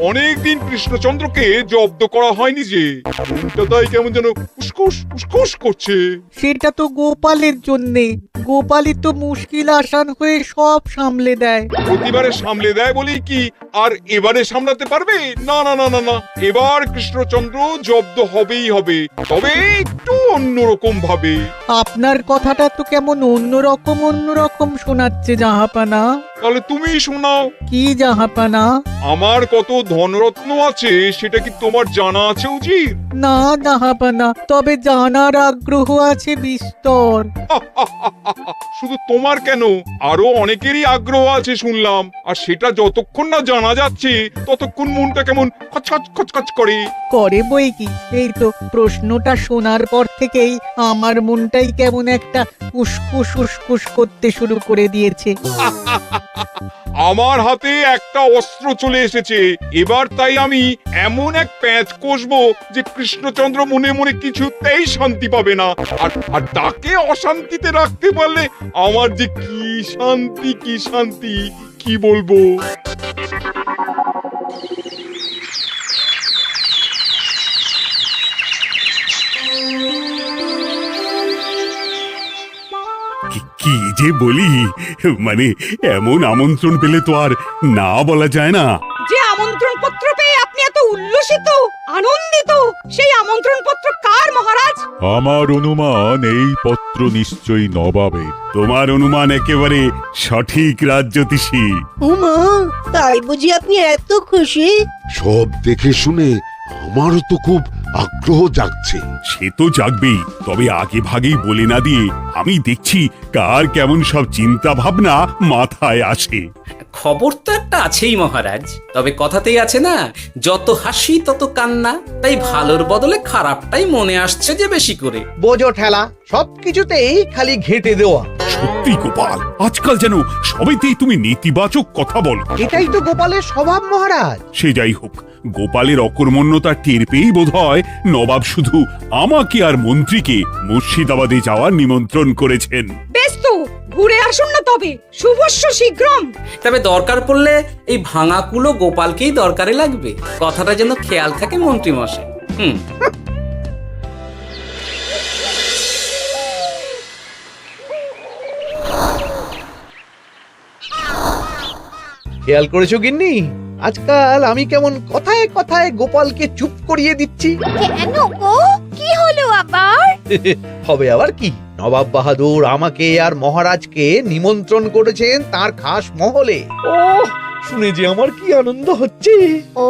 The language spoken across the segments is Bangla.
অনেকদিন কৃষ্ণচন্দ্রকে জব্দ করা হয়নি যে, মনটা তাই কেমন যেন উস্কুস উস্কুস করছে। সেটা তো গোপালের জন্যে। গোপালই তো মুশকিল আসান হয়ে সব সামলে দেয়। প্রতিবারে সামলে দেয় বলেই কি আর এবারে সামলাতে পারবে? না না না না না, এবার কৃষ্ণচন্দ্র জব্দ হবেই হবে, তবে একটু অন্যরকম ভাবে। আপনার কথাটা তো কেমন অন্যরকম শোনাচ্ছে জাহাপানা। তাহলে তুমি শোনাও। কি জাহাপানা? আমার কত ধনরত্ন আছে সেটা কি তোমার জানা আছে উজির? না জাহাপানা, তবে জানার আগ্রহ আছে বিস্তর। শুধু তোমার কেন, আরো অনেকেরই আগ্রহ আছে শুনলাম, আর সেটা যতক্ষণ না জানা যাচ্ছে ততক্ষণ মনটা কেমন খচখচ খচখচ করে। করে বই কি, এই তো প্রশ্নটা শোনার পর থেকেই আমার মনটাই কেমন একটা উস্কুস উস্কুস করতে শুরু করে দিয়েছে। আমার হাতে একটা অস্ত্র চলে এসেছে, এবার তাই আমি এমন এক প্যাঁচ কষবো যে কৃষ্ণচন্দ্র মনে মনে কিছুতেই শান্তি পাবে না, আর তাকে অশান্তিতে রাখতে পারলে আমার যে কি শান্তি কি বলবো। কি যে বলি, মানে এমন আমন্ত্রণ পেলে তো আর না বলা যায় না। যে আমন্ত্রণ পত্র পেয়ে আপনি এত উল্লসিত আনন্দিত, সেই আমন্ত্রণ পত্র কার মহারাজ? আমার অনুমান এই পত্র নিশ্চয়ই নবাবের। তোমার অনুমান একেবারে সঠিক রাজ্যতীষী। উমা, তাই বুঝি আপনি এত খুশি? সব দেখে শুনে আমারও তো খুব আগ্রহ জাগছে। সে তো জাগবেই, তবে আগে ভাগেই বলে না দিয়ে আমি দেখছি কার কেমন সব চিন্তা ভাবনা মাথায় আসে। খবর তো একটা আছেই মহারাজ, তবে কথাতেই আছে না, যত হাসি তত কান্না, তাই ভালোর বদলে খারাপটাই মনে আসছে যে বেশি করে। বোঝো ঠেলা, সবকিছুতেই খালি ঘেঁটে দেওয়া। সত্যি গোপাল, আজকাল যেন সবেতেই তুমি নেতিবাচক কথা বলো। এটাই তো গোপালের স্বভাব মহারাজ। সে যাই হোক, গোপালের অকর্মণ্যতা টের পেয়েই বোধহয় নবাব শুধু আমাকে আর মন্ত্রীকে মুর্শিদাবাদে যাওয়ার নিমন্ত্রণ করেছেন। বেশ তো, ঘুরে আসুন না তবে, শুভস্য শীঘ্রম। তবে দরকার পড়লে এই ভাঙা কুলো গোপালকেই দরকারে লাগবে, কথাটা যেন খেয়াল থাকে মন্ত্রী মশাই। খেয়াল করেছো গিন্নি, আজকাল আমি কেমন কথায় কথায় গোপালকে চুপ করিয়ে দিচ্ছি? কেন গো, কি হলো আবার? হবে আবার কি, নবাব বাহাদুর আমাকে আর মহারাজকে নিমন্ত্রণ করেছেন তার খাস মহলে। ও শুনে যে আমার কি আনন্দ হচ্ছে। ও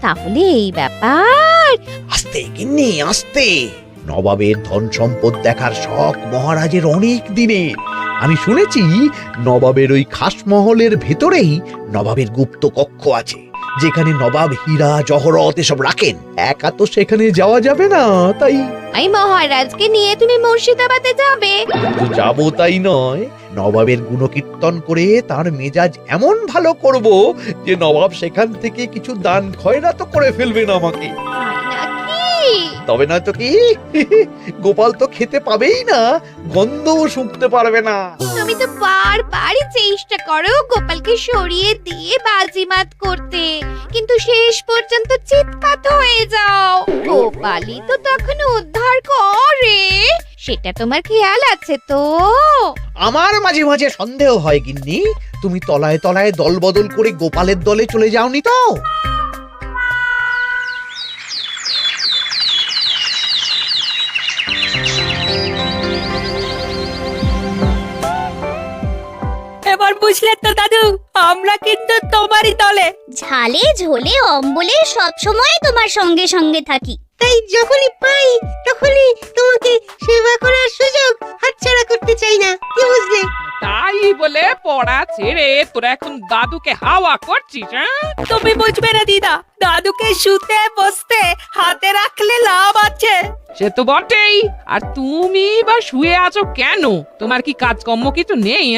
তাহলে এই ব্যাপার। আস্তে গিন্নি আস্তে, নবাবের ধন সম্পদ দেখার শখ মহারাজের অনেক দিনের। আমি শুনেছি নবাবের ওই খাস মহলের ভেতরেই নবাবের গুপ্ত কক্ষ আছে, যেখানে নবাব হীরা জহরত এসব রাখেন। একা তো সেখানে যাওয়া যাবে না, তাই এই মহারাজকে নিয়ে তুমি মুর্শিদাবাদে যাবে? যাবো তাই নয়, নবাবের গুণকীর্তন করে তার মেজাজ এমন ভালো করব যে নবাব সেখান থেকে কিছু দান খয়রাত করে ফেলবেন আমাকে। তবে না তো কি, গোপাল তো খেতে পাবেই না, গন্ধও শুঁকতে পারবে না। তুমি তো বারবারই চেষ্টা করো গোপালকে সরিয়ে দিয়ে বাজিমাত করতে, কিন্তু শেষ পর্যন্ত চিৎপাত হয়ে যাও। গোপালই তো তখন উদ্ধার করে, সেটা তোমার খেয়াল আছে তো? আমার মাঝে মাঝে সন্দেহ হয় গিন্নি, তুমি তলায় তলায় দল বদল করে গোপালের দলে চলে যাওনি তো? এবার বুঝলে তো দাদু, আমরা কিন্তু তোমারই দলে। ঝালে ঝোলে অম্বলে সব সময় তোমার সঙ্গে সঙ্গে থাকি। তাই যখনই পাই তখনই তোমাকে সেবা করার সুযোগ হাতছাড়া করতে চাই না, কি বুঝলে? তাই বলে পড়া ছেড়ে তোরা এখন দাদুকে হাওয়া করছিস? তুমি বুঝবে না দিদা, দাদুকে শুতে বসতে হাতে রাখলে লাভ আছে। সে তো বটেই, আর তুমি বা শুয়ে আছো কেন? তোমার কি কাজকর্ম কিছু নেই?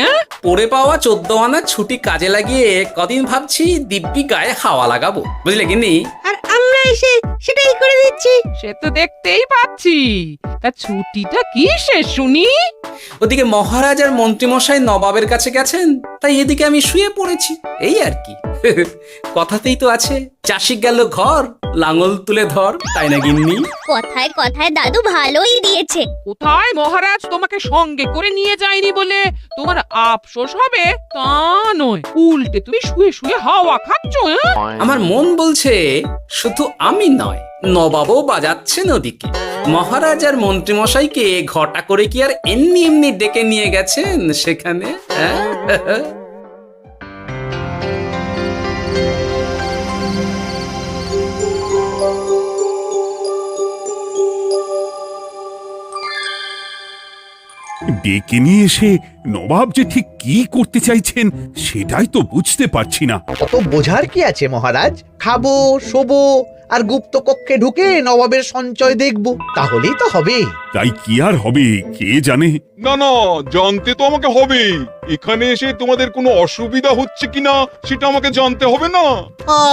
পড়ে পাওয়া 14 আনা ছুটি কাজে লাগিয়ে কদিন ভাবছি দিব্যি গায়ে হাওয়া লাগাবো, বুঝলে গিন্নি? আর আমরা এসে সেটাই করে দিচ্ছি। সে তো দেখতেই পাচ্ছি, তা ছুটিটা কি শেষ শুনি? ওদিকে মহারাজ আর মন্ত্রীমশাই নবাবের কাছে গেছেন, তাই এদিকে আমি শুয়ে পড়েছি, এই আর কি। কথাতেই তো আছে, চাষি গেল ঘর, লাঙল তুলে ধর, তাই না গিন্নি? কথায় কথায় দাদু ভালোই দিয়েছে। কোথায় মহারাজ তোমাকে সঙ্গে করে নিয়ে যায়নি বলে তোমার আফসোস হবে তা নয়, উল্টে তুমি শুয়ে শুয়ে হাওয়া খাচ্ছ। আমার মন বলছে শুধু আমি নয়, নবাবও বাজাচ্ছেন ওদিকে। মহারাজ আর মন্ত্রীমশাইকে ঘটা করে কি আর এমনি এমনি ডেকে নিয়ে গেছেন সেখানে? হ্যাঁ? ডেকে নিয়ে এসে নবাব যে ঠিক কি করতে চাইছেন সেটাই তো বুঝতে পারছি না। অত বোঝার কি আছে মহারাজ? খাবো, শোবো আর গুপ্ত কক্ষে ঢুকে নবাবের সঞ্চয় দেখব, তাহলেই তো হবে। তাই কি আর হবে কে জানে। না না, জানতে তো আমাকে হবে। এখানে এসে তোমাদের কোনো অসুবিধা হচ্ছে কিনা সেটা আমাকে জানতে হবে না?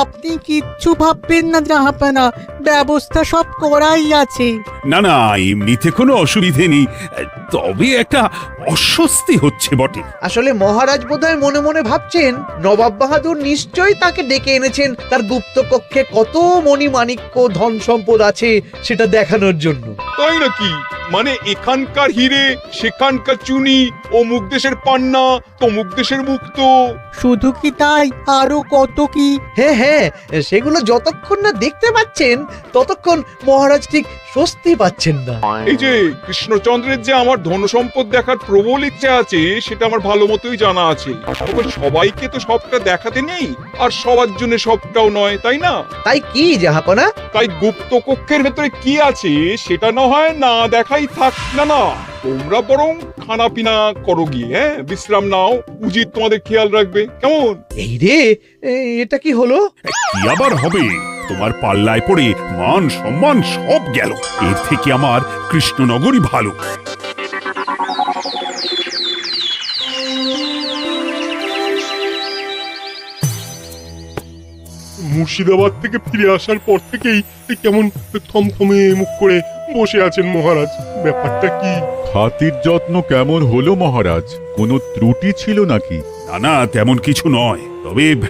আপনি কিচ্ছু ভাববেন না জাহাপানা, ব্যবস্থা সব করাই আছে। না না, এমনিতে কোনো অসুবিধে নেই, তবে একটা অস্বস্তি হচ্ছে বটে। আসলে মহারাজ বোধহয় মনে মনে ভাবছেন নবাব বাহাদুর নিশ্চয়ই তাকে ডেকে এনেছেন তার গুপ্ত কক্ষে কত মণিমাণিক্য ধন সম্পদ আছে সেটা দেখানোর জন্য। তাই নাকি? মানে এখানকার হিরে, সেখানকার চুনি, অমুক দেশের পান্না, তমুক দেশের মুক্ত। শুধু কি তাই, আরো কত কি। হ্যাঁ হ্যাঁ, সেগুলো যতক্ষণ না দেখতে পাচ্ছেন ততক্ষণ মহারাজ ঠিক স্বস্তি পাচ্ছেন না। এই যে কৃষ্ণচন্দ্রের যে আমার ধন সম্পদ দেখার প্রবল ইচ্ছা আছে সেটা আমার ভালো মতোই জানা আছে। তবে সবাইকে তো সবটা দেখাতে নেই, আর সবার জন্য সবটাও নয়, তাই না? তাই কি জাহাপনা? তাই গুপ্ত কক্ষের ভেতরে কি আছে সেটা না হয় না দেখাই থাক। না না, তোমরা বরং খানা পিনা করো গিয়ে, হ্যাঁ, বিশ্রাম নাও। উচিত তোমাদের খেয়াল রাখবে, কেমন? এই রে, এটা কি হলো? কি আবার হবে? তোমার পাল্লায় পড়ে মান সম্মান সব গেল। এর থেকে আমার কৃষ্ণনগরই ভালো। মুর্শিদাবাদ থেকে ফিরে আসার পর থেকেই কেমন থমথমে মুখ করে বসে আছেন মহারাজ। ব্যাপারটা কি? খাতির যত্ন কেমন হলো মহারাজ? কোনো ত্রুটি ছিল নাকি? না না, তেমন কিছু নয়।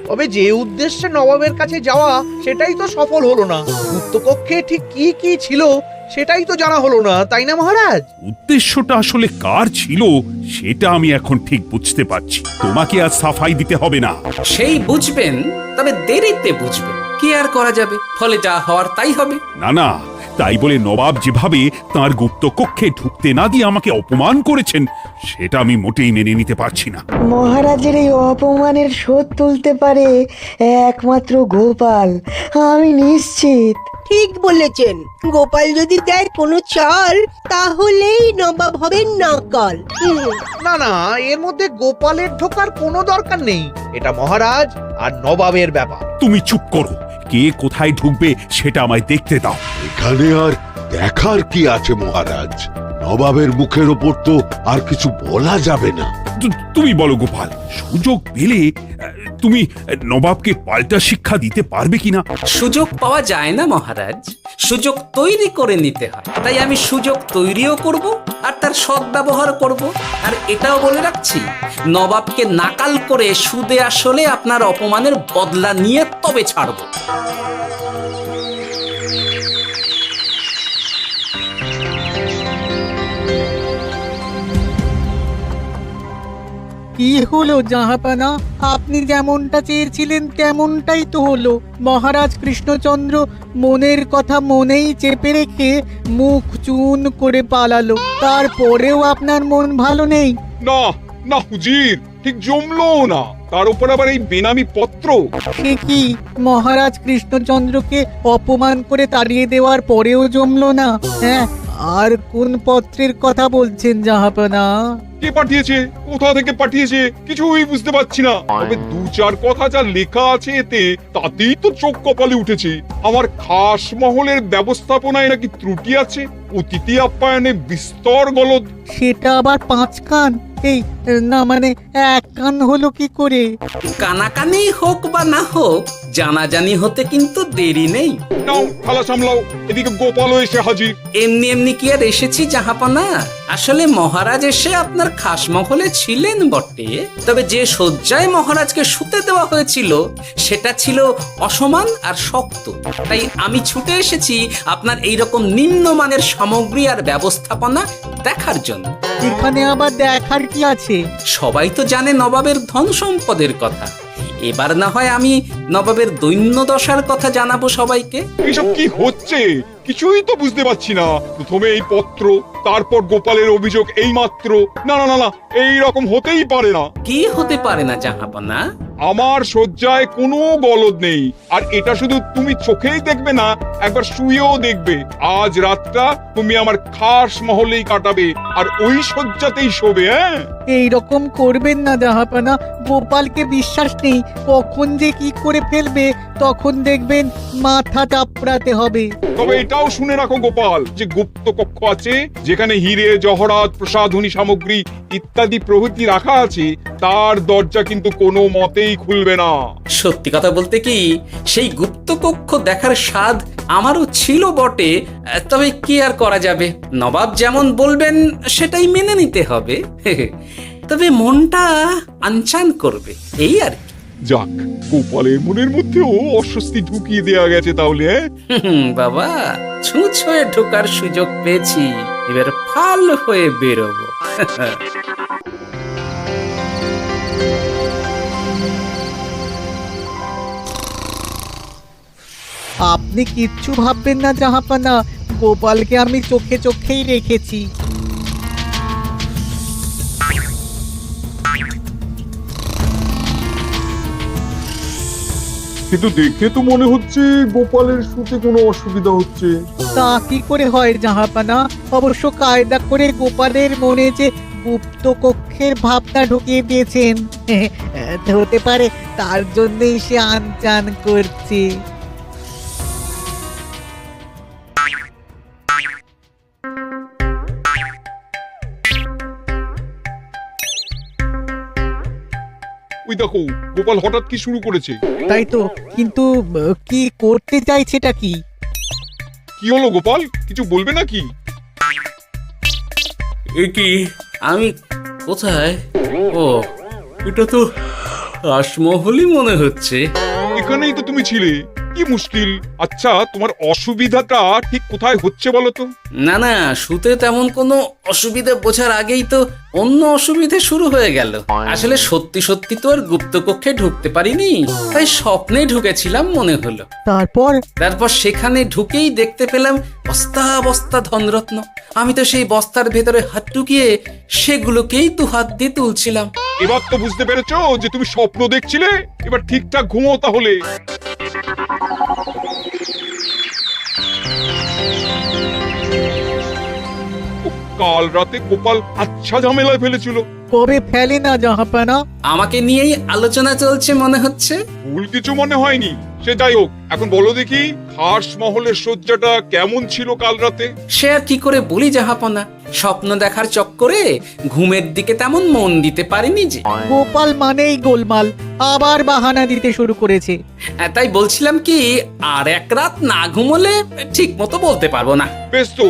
তবে যে উদ্দেশ্যে নবাবের কাছে যাওয়া সেটাই তো সফল হলো না। গুপ্ত কক্ষে ঠিক কি কি ছিল সেটাই তো জানা হলো না, তাই না মহারাজ? উদ্দেশ্যটা আসলে কার ছিল সেটা আমি এখন ঠিক বুঝতে পারছি। তোমাকে আর সাফাই দিতে হবে না। সেই বুঝবেন, তবে দেরিতে বুঝবেন। কি আর করা যাবে, ফলে যা হওয়ার তাই হবে। না না, তাই বলে নবাব যেভাবে তার গুপ্ত কক্ষে ঢুকতে না দিয়ে আমাকে অপমান করেছেন সেটা আমি মোটেই মেনে নিতে পারছি না। মহারাজের এই অপমানের শোধ তুলতে পারে একমাত্র গোপাল, আমি নিশ্চিত। ঠিক বলেছেন, গোপাল যদি দেয় কোনো চাল তাহলেই নবাব হবেন নকল। না না, এর মধ্যে গোপালের ঢোকার কোনো দরকার নেই। এটা মহারাজ আর নবাবের ব্যাপার। তুমি চুপ করো। কে কোথায় ঢুকবে সেটা আমায় দেখতে দাও। এখানে আর দেখার কি আছে মহারাজ? নবাবের মুখের ওপর তো আর কিছু বলা যাবে না। তুমি বলো গোপাল, সুযোগ পেলে তুমি নবাবকে পাল্টা শিক্ষা দিতে পারবে কিনা? সুযোগ পাওয়া যায় না মহারাজ, সুযোগ তৈরি করে নিতে হয়। তাই আমি সুযোগ তৈরিও করব আর তার সদ্ব্যবহার করব। আর এটাও বলে রাখছি, নবাবকে নাকাল করে সুদে আসলে আপনার অপমানের বদলা নিয়ে তবে ছাড়ব। কি হলো জাহাপানা? আপনি যেমনটা চেয়েছিলেন তেমনটাই তো হলো। মহারাজ কৃষ্ণচন্দ্র মনের কথা মনেই চেপে রেখে মুখ চুন করে পালালো। তারপরেও আপনার মন ভালো নেই? না না হুজির, ঠিক জমলো না। তার উপর আবার এই বেনামি পত্র। সে কি, মহারাজ কৃষ্ণচন্দ্রকে অপমান করে তাড়িয়ে দেওয়ার পরেও জমলো না? হ্যাঁ, আর কোন পত্রের কথা বলছেন জাহাপানা? কে পাঠিয়েছে, কোথা থেকে পাঠিয়েছে কিছুই বুঝতে পারছি না। তবে দু চার কথা যা লেখা আছে এতে, তাতেই তো চোখ কপালে উঠেছে। আমার খাস মহলের ব্যবস্থাপনায় নাকি ত্রুটি আছে, অতিথি আপ্যায়নে বিস্তর গলদ, সেটা আবার 5 কান? এই না মানে 1 কান হলো কি করে? কানাকানি হোক বা না হোক, জানাজানি হতে কিন্তু দেরি নেই। নাও থালা সামলাও, এদিকে গোপালও এসে হাজির। এমনি এমনি কি আর এসেছি জাহাপনা? আসলে মহারাজ এসে আপনার খাসমহলে ছিলেন বটে, তবে যে শয্যায় মহারাজকে শুতে দেওয়া হয়েছিল সেটা ছিল অসমান আর শক্ত। তাই আমি ছুটে এসেছি আপনার এইরকম নিম্নমানের সামগ্রী আর ব্যবস্থাপনা দেখার জন্য। এখানে আবার দেখার কি আছে? সবাই তো জানে নবাবের ধন সম্পদের কথা, এবার না হয় আমি নবাবের দৈন্য দশার কথা জানাবো সবাইকে। এসব কি হচ্ছে কিছুই তো বুঝতে পারছি না। প্রথমে এই পত্র, তারপর গোপালের অভিযোগ এই মাত্র। না না না না, এই রকম হতেই পারে না। কি হতে পারে না জাহাপনা? আমার শয্যায় কোনো গলদ নেই, আর এটা শুধু তুমি চোখেই দেখবে না, একবার শুয়েও দেখবে। আজ রাতটা তুমি আমার খাস মহলেই কাটাবে, আর ওই শয্যাতেই শোবে। হ্যাঁ, এই রকম করবেন না জাহাপানা, গোপালকে বিশ্বাস নেই, কখন যে কি করে ফেলবে তখন দেখবেন মাথা চাপড়াতে হবে। তবে এটাও শুনে রাখো গোপাল, যে গুপ্ত কক্ষ আছে যেখানে হিরে জহরাত প্রসাধনী সামগ্রী ইত্যাদি প্রভৃতি রাখা আছে, তার দরজা কিন্তু কোনো মতেই খুলবে না। সত্যি কথা বলতে কি, সেই গুপ্ত কক্ষ দেখার স্বাদ আমারও ছিল বটে, তবে কি আর করা যাবে, নবাব যেমন বলবেন সেটাই মেনে নিতে হবে। তবে মনটা আনচান করবে, এই আর কি। যাক, গোপালের মনের মধ্যেও অস্বস্তি ঢুকিয়ে দেওয়া গেছে তাহলে। বাবা, ছুঁচ হয়ে ঢোকার সুযোগ পেয়েছি, এবার ফাল হয়ে বেরোবো। আপনি কিচ্ছু ভাববেন না জাহাপানা, গোপালকে আমি চোখে চোখেই রেখেছি। কিন্তু দেখে তো মনে হচ্ছে গোপালের শুতে কোনো অসুবিধা হচ্ছে। তা কি করে হয় জাহাপানা? অবশ্য কায়দা করে গোপালের মনে যে গুপ্ত কক্ষের ভাবনা ঢুকিয়ে দিয়েছেন, হতে পারে তার জন্যই সে আনচান করছে। ওই দেখো, গোপাল হঠাৎ কি শুরু করেছে। তাই তো, কিন্তু কি করতে চাইছেটা কি? কি হলো গোপাল, কিছু বলবে নাকি? কি আমি কোথায়? ও, এটা তো রাসমহলই মনে হচ্ছে। এখানেই তো তুমি ছিলে, কি মুশকিল। আচ্ছা, তোমার অসুবিধাটা ঠিক কোথায় হচ্ছে বলো তো? না না, শুতে তেমন কোনো অসুবিধা বোঝার আগেই তো অন্য অসুবিধে শুরু হয়ে গেল। আসলে সত্যি সত্যি তো আর গুপ্তকক্ষে ঢুকতে পারিনি, তাই স্বপ্নে ঢুকেছিলাম মনে হলো। তারপর সেখানে ঢুকেই দেখতে পেলাম বস্তা বস্তা ধনরত্ন। আমি তো সেই বস্তার ভেতরে হাত ঢুকিয়ে সেগুলোকেই দু হাত দিয়ে তুলছিলাম। এবার তো বুঝতে পেরেছো যে তুমি স্বপ্ন দেখছিলে। এবার ঠিকঠাক ঘুমো তাহলে। কাল রাতে গোপাল আচ্ছা ঝামেলায় ফেলেছিল। কবে ফেলে না জাহাপানা? আমাকে নিয়েই আলোচনা চলছে মনে হচ্ছে। ভুল কিছু মনে হয়নি, সে যাই হোক। এখন বলো দেখি, খাস মহলের শয্যাটা কেমন ছিল কাল রাতে? সে আর কি করে বলি জাহাপনা, স্বপ্ন দেখার চক্করে ঘুমের দিকে তেমন মন দিতে পারিনি যে। গোপাল মানেই গোলমাল, আবার বাহানা দিতে শুরু করেছে। তাই বলছিলাম কি, আর এক রাত না ঘুমোলে ঠিক মতো বলতে পারবো না। বেশ তো,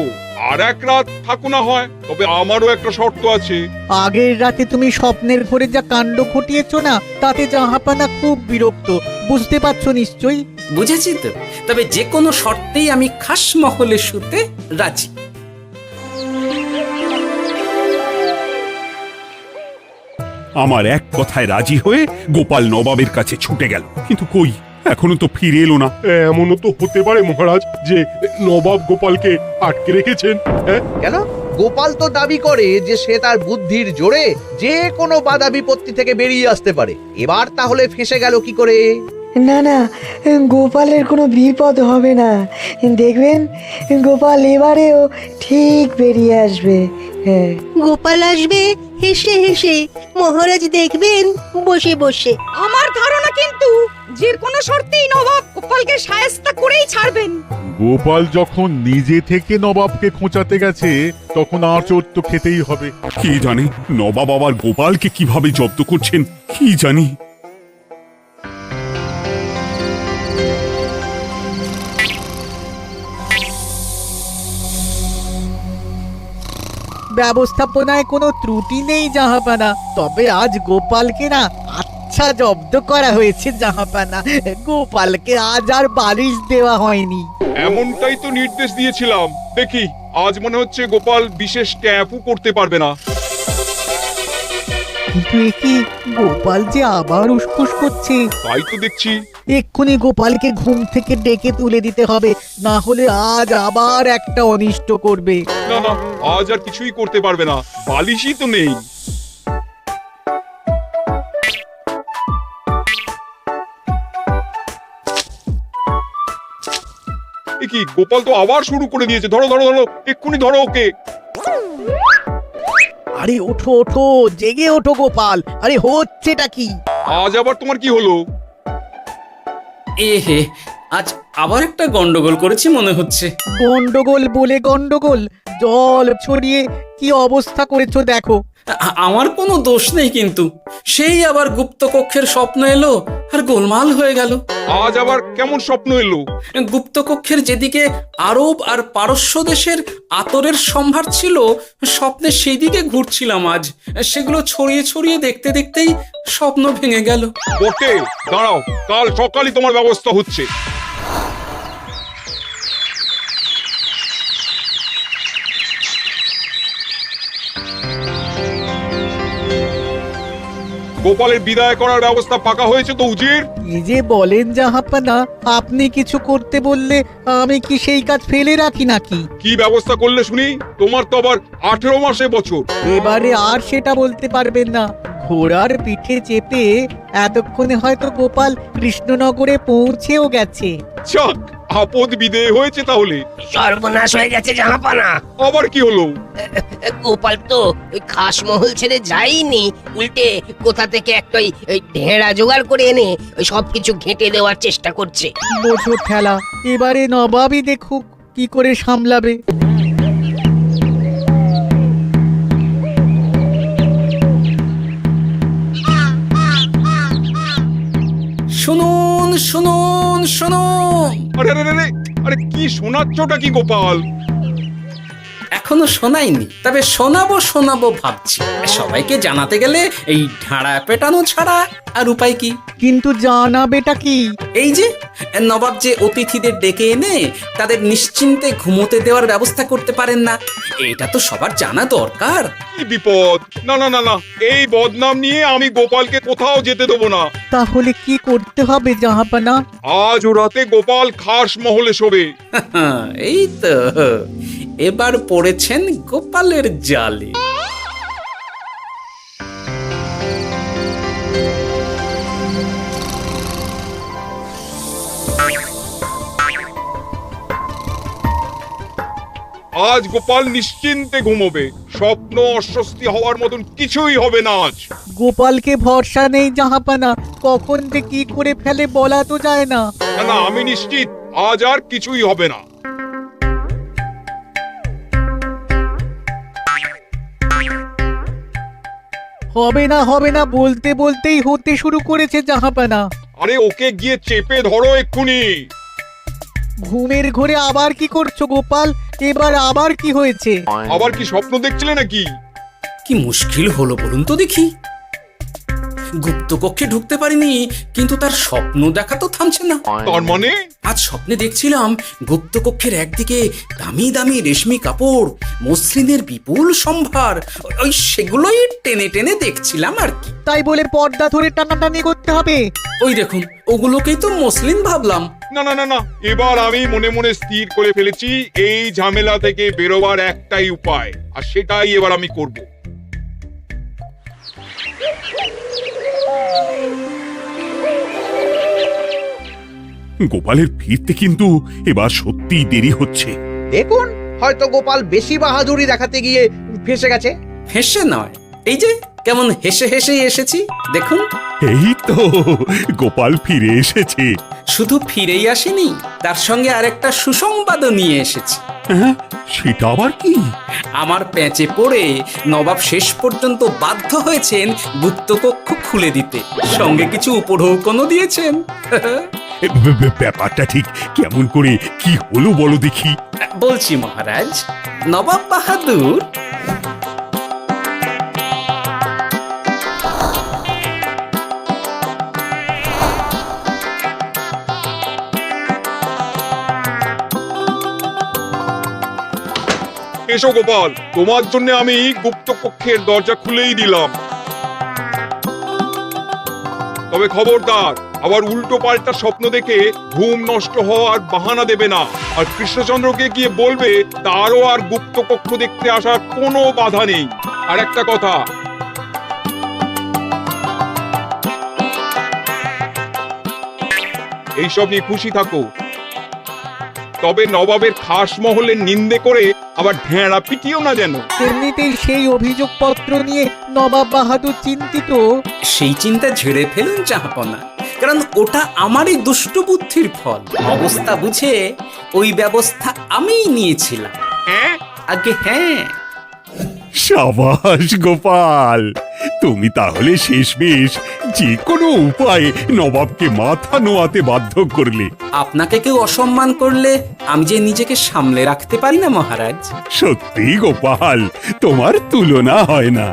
আর এক রাত থাকো না হয়, তবে আমারও একটা শর্ত আছে। আগের রাতে তুমি স্বপ্নের ঘরে যা কাণ্ড ঘটিয়েছো না, তাতে জাহাপানা খুব বিরক্ত, বুঝতে পারছো নিশ্চয়ই। বুঝেছি তো, তবে যে কোনো শর্তেই আমি খাস মহলে শুতে রাজি। আমার এক কথায় রাজি হয়ে গোপাল নবাবের কাছে ছুটে গেল, কিন্তু কই, এখনো তো ফিরে এলো না। এমনও তো হতে পারে মহারাজ যে নবাব গোপালকে আটকে রেখেছেন। হ্যাঁ, কেন? গোপাল তো দাবি করে যে সে তার বুদ্ধির জোরে যে কোনো বাধা বিপত্তি থেকে বেরিয়ে আসতে পারে। এবার তাহলে ফেঁসে গেল কি করে? না না, গোপালের কোনো বিপদ হবে না, দেখবেন গোপাল এবারেও ঠিক বেরিয়ে আসবে। হ্যাঁ, গোপাল আসবে হেসে হেসে, মহারাজ দেখবেন বসে বসে। আমার ধারণা কিন্তু যে কোনো শর্তেই নবাব গোপালকে শায়েস্তা করেই ছাড়বেন। গোপাল যখন নিজে থেকে নবাবকে খোঁচাতে গেছে তখন আঁচড় তো খেতেই হবে। কি জানে নবাব আবার গোপালকে কিভাবে জব্দ করছেন, কি জানি। ব্যবস্থাপনায় কোনো ত্রুটি নেই জাহাপানা, তবে আজ গোপালকে না আচ্ছা জব্দ করা হয়েছে জাহাপানা। গোপালকে আজ আর বালিশ দেওয়া হয়নি। এমনটাই তো নির্দেশ দিয়েছিলাম। দেখি আজ মনে হচ্ছে গোপাল বিশেষ ট্যাপও করতে পারবে না। কিন্তু এ কি, গোপাল যে আবার উসখুস করছে। তাই তো দেখছি। এক্ষুনি গোপালকে ঘুম থেকে ডেকে তুলে দিতে হবে, না হলে আজ আবার একটা অনিষ্ট করবে। না না, আজ আর কিছুই করতে পারবে না, বালিশই তো নেই। এ কি, গোপাল তো আবার শুরু করে দিয়েছে। ধরো ধরো ধরো, এক্ষুনি ধরো ওকে। আরে ওঠো ওঠো, জেগে ওঠো গোপাল। আরে হচ্ছেটা কি? আজ আবার তোমার কি হলো? এ হে, আজ আবার একটা গন্ডগোল করেছি মনে হচ্ছে। গন্ডগোল বলে গন্ডগোল, জল ছড়িয়ে কি অবস্থা করেছো দেখো। আমার কোনো দোষ নেই, কিন্তু সেই আবার গুপ্তকক্ষের স্বপ্ন এলো আর গোলমাল হয়ে গেল। আজ আবার কেমন স্বপ্ন এলো? গুপ্তকক্ষের যেদিকে আরব আর পারস্য দেশের আতরের সম্ভার ছিল, স্বপ্নে সেই দিকে ঘুরছিলাম আজ। সেগুলো ছড়িয়ে ছড়িয়ে দেখতে দেখতেই স্বপ্ন ভেঙে গেল। বটে, দাঁড়াও, কাল সকালই তোমার ব্যবস্থা হচ্ছে। গোপালের বিদায় করার ব্যবস্থা পাকা হয়েছে তো উজির? কি যে বলেন জাহাপানা, আপনি কিছু করতে বললে আমি কি সেই কাজ ফেলে রাখি নাকি? কি ব্যবস্থা করলে শুনি? তোমার তো আবার 18 মাসে বছর। এবারে আর সেটা বলতে পারবেন না। ঘোড়ার পিঠে চেপে এতক্ষণে হয়তো গোপাল কৃষ্ণনগরে পৌঁছেও গেছে। যাক, আপদ বিদেয় হয়েছে তাহলে। সর্বনাশ হয়ে গেছে জাহাপানা। আবার কি হলো? গোপাল তো ওই খাসমহল ছেড়ে যায়নি, উল্টে কোথা থেকে একটা ওই ঢেঁড়া জোগাড় করে এনে ওই সবকিছু ঘেঁটে দেওয়ার চেষ্টা করছে। বোঝো ঠেলা, এবারে নবাবই দেখুক কি করে সামলাবে। শুনুন শুনুন শুনুন। আরে আরে আরে, আরে কি শোনাচ্ছটা কি গোপাল? এখনো শোনাইনি, তবে শোনাবো শোনাবো ভাবছি। সবাইকে জানাতে গেলে এই ঢাড়া পেটানো ছাড়া আর উপায় কি? কিন্তু জানাবেটা কি? এই যে নবাব যে অতিথিদের ডেকে এনে তাদের নিশ্চিন্তে ঘুমোতে দেওয়ার ব্যবস্থা করতে পারেন না, এটা তো সবার জানা দরকার। কি বিপদ! না না না না, এই বদনাম নিয়ে আমি গোপালকে কোথাও যেতে দেবো না। তাহলে কি করতে হবে জাহাপানা? আজ ও রাতে গোপাল খাস মহলে শোবে। এই তো এবার পড়েছেন গোপালের জালে। আজ গোপাল নিশ্চিন্তে ঘুমোবে। স্বপ্ন অস্বস্তি হওয়ার মতন কিছুই হবে না আজ। গোপালকে ভরসা নেই জাহাপানা, কখন যে কি করে ফেলে বলা তো যায় না। না না, আমি নিশ্চিত আজ আর কিছুই হবে না। হবে না বলতে বলতেই হতে শুরু করেছে জাহাপানা। আরে ওকে গিয়ে চেপে ধরো এক্ষুনি। ঘুমের ঘোরে আবার কি করছো গোপাল? এবার আবার কি হয়েছে? আবার কি স্বপ্ন দেখছিলে নাকি? কি মুশকিল হলো বলুন তো দেখি। গুপ্তকক্ষে ঢুকতে পারিনি, কিন্তু তার স্বপ্ন দেখা তো থামছে না। তার মানে? আজ স্বপ্নে দেখছিলাম গুপ্তকক্ষের একদিকে দামি দামি রেশমি কাপড়, মসলিনের বিপুল সম্ভার, ওই সেগুলোই টেনে টেনে দেখছিলাম আর কি। তাই বলে পর্দা ধরে টানাটানি করতে হবে? ওই দেখুন, ওগুলোকেই তো মসলিন ভাবলাম। না না না না, এবার আমি মনে মনে স্থির করে ফেলেছি এই ঝামেলা থেকে বেরোবার একটাই উপায়, আর সেটাই এবার আমি করব। গোপালের ফিরতে কিন্তু এবার সত্যিই দেরি হচ্ছে। দেখুন, হয়তো গোপাল বেশি বাহাদুরি দেখাতে গিয়ে ফেঁসে গেছে। ফেঁসে নয়, এই যে কেমন হেসে হেসেই এসেছি দেখুন। এই তো গোপাল ফিরে এসেছে। শুধু ফিরেই আসেনি, তার সঙ্গে আরেকটা সুসংবাদও নিয়ে এসেছি। হ্যাঁ, সেটা আবার কি? আমার প্যাঁচে পড়ে নবাব শেষ পর্যন্ত বাধ্য হয়েছেন গুপ্তকক্ষ খুলে দিতে, সঙ্গে কিছু উপঢৌকনও দিয়েছেন। ব্যাপারটা ঠিক কেমন করে কি হলো বলো দেখি। বলছি মহারাজ, নবাব বাহাদুর এসো গোপাল, তোমার জন্য আমি গুপ্ত কক্ষের দরজা খুলেই দিলাম। তবে খবরদার, আবার উল্টো পাল্টা স্বপ্ন দেখে ঘুম নষ্ট হওয়ার বাহানা দেবে না। আর কৃষ্ণচন্দ্রকে গিয়ে বলবে তারও আর গুপ্ত কক্ষ দেখতে আসার কোনো বাধা নেই। আর একটা কথা, এইসব নিয়ে খুশি থাকো। তবে নবাবের খাস মহলের নিন্দে করে আবার ঢেঁড়া পিটিও না যেন। এমনিতেই সেই অভিযোগপত্র নিয়ে নবাব বাহাদুর চিন্তিত। সেই চিন্তা ঝেড়ে ফেলুন জাহাপনা, কারণ ওটা আমারই দুষ্ট বুদ্ধির ফল। অবস্থা বুঝে ওই ব্যবস্থা আমিই নিয়েছিলাম। হ্যাঁ, আগে হ্যাঁ। সাবাস গোপাল, তুমি তাহলে শেষমেশ যে কোনো উপায়ে নবাবকে মাথা নোয়াতে বাধ্য করলে। আপনাকে কেউ অসম্মান করলে আমি যে নিজেকে সামলে রাখতে পারি না মহারাজ। সত্যি গোপাল, তোমার তুলনা হয় না।